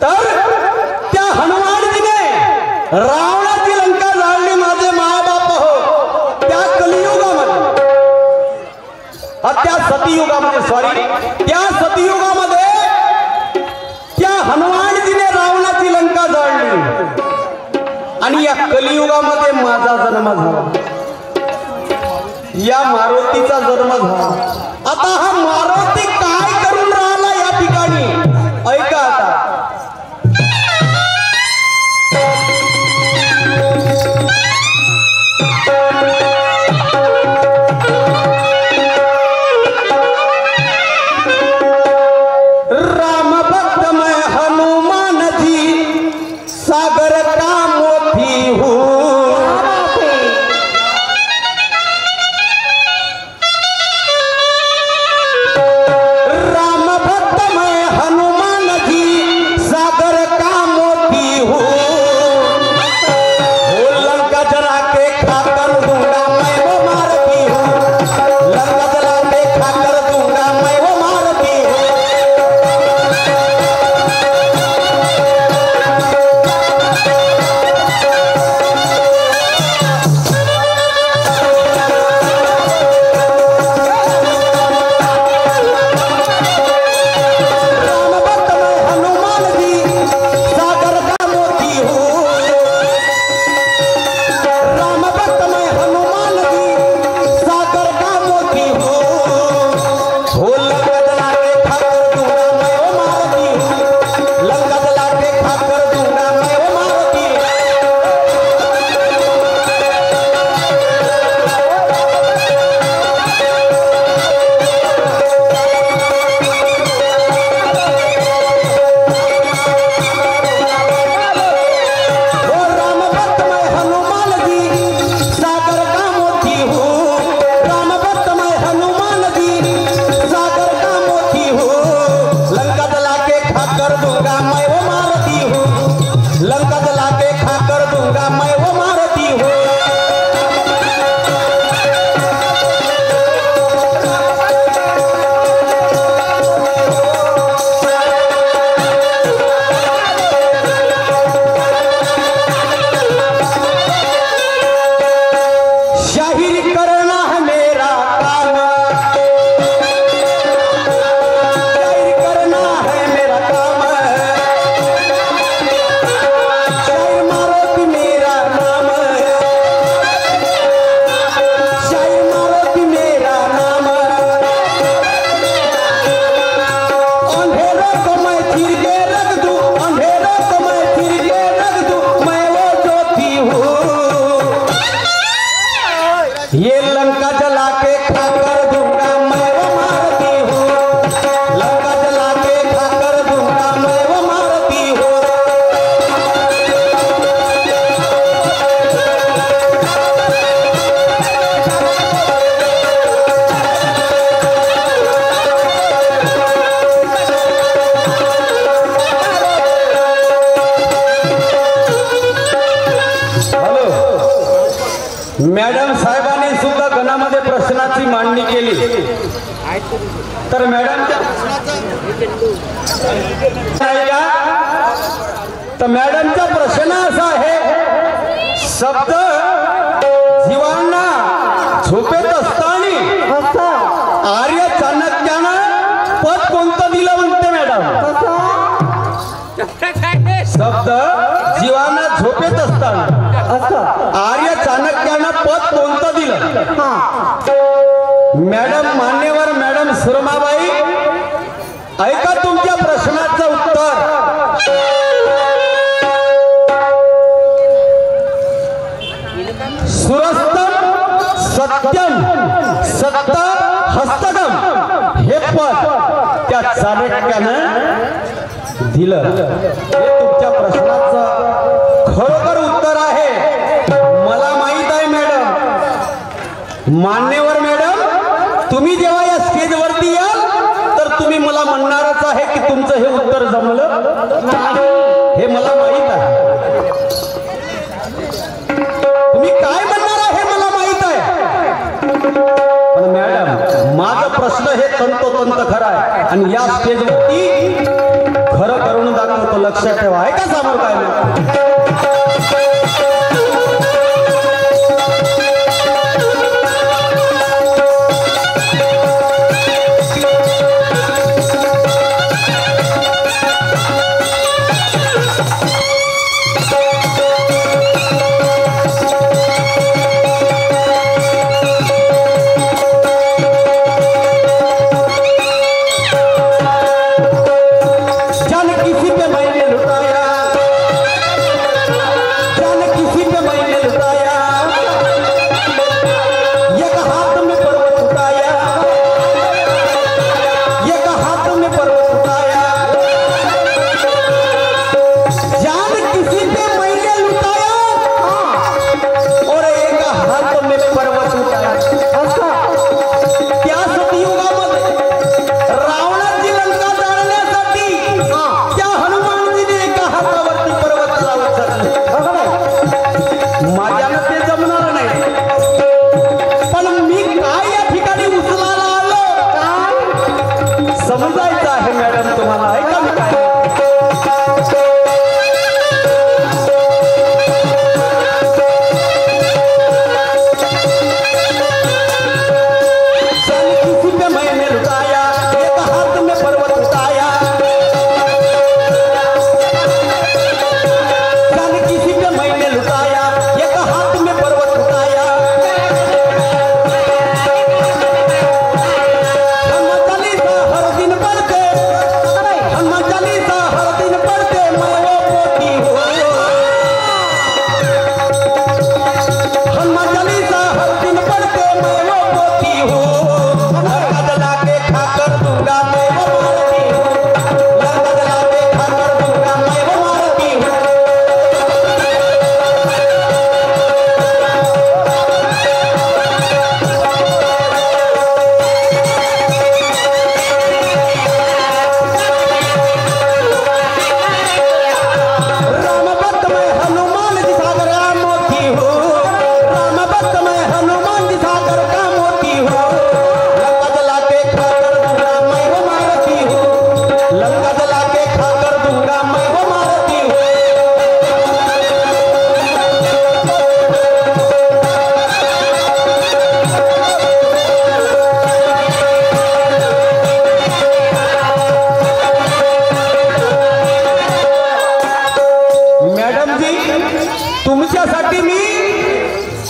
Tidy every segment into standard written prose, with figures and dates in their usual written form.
तर त्या हनुमानजीने रावणाची लंका जाळली माझे मायबाप हो त्या कलियुगामध्ये, त्या सतयुगामध्ये, सॉरी त्या सतयुगामध्ये त्या हनुमानजीने रावणाची लंका जाळली आणि या कलियुगामध्ये माझा जन्म झाला, या मारुतीचा जन्म झाला। आता हा मारुती काय करून राहिला या ठिकाणी ऐका आता। राम भक्त मैं हनुमान जी सागर का मोती हूँ, मॅडम साहेबांनी सुद्धा गणामध्ये प्रश्नाची मांडणी केली। तर मॅडमच्या प्रश्न असा आहे, शब्द जीवांना झोपेत असताना आर्य चाणक्यानं पद कोणतं दिलं म्हणते मॅडम? शब्द जीवांना झोपेत असताना आर्य चाणक्यानं पद कोणतं दिलं? मॅडम, मान्यवर मॅडम सुरमाबाई, ऐका तुमच्या प्रश्नाचं उत्तर। सुरस्तम सत्यम सत्त हस्तगम हे पद त्या चाणक्यानं दिलं। हे तुमच्या प्रश्नाचं खरोखर उत्तर आहे। मला माहित आहे मॅडम, मान्यवर मॅडम, तुम्ही जेव्हा या स्टेजवरती याल तर तुम्ही मला म्हणणारच आहे की तुमचं हे उत्तर जमलं नाही, हे मला माहित आहे। तुम्ही काय म्हणणार आहे मला माहित आहे, पण मॅडम माझा प्रश्न हे तंतोतंत खरा आहे आणि या स्टेजवरती खरं करून दाखवतो। लक्षात ठेवा. आहे का समोर काय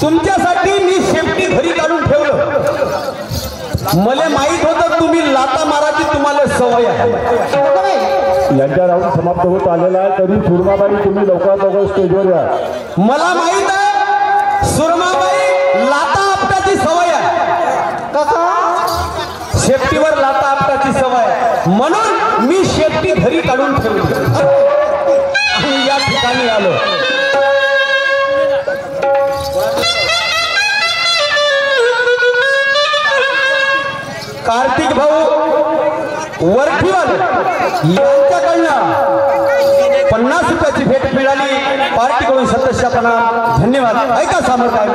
तुमच्यासाठी मी शेपटी घरी काढून ठेवलं. मला माहित होतं तुम्ही लाता माराची तुम्हाला सवय आहे. यांच्या राऊंड समाप्त होत आलेला आहे. तरी सुरमाबाई तुम्ही लवकरात लवकर स्टेजवर या. मला माहित आहे सुरमाबाई लाता आपटाची सवय आहे. शेपटीवर लाता आपटाची सवय आहे म्हणून मी शेपटी घरी काढून ठेवली आणि या ठिकाणी आलो. कार्तिक भाऊ वरठीवाले यांच्याकडनं 50 रुपयाची भेट मिळाली. पार्टीकडून सदस्यपणा धन्यवाद. ऐका समोर काय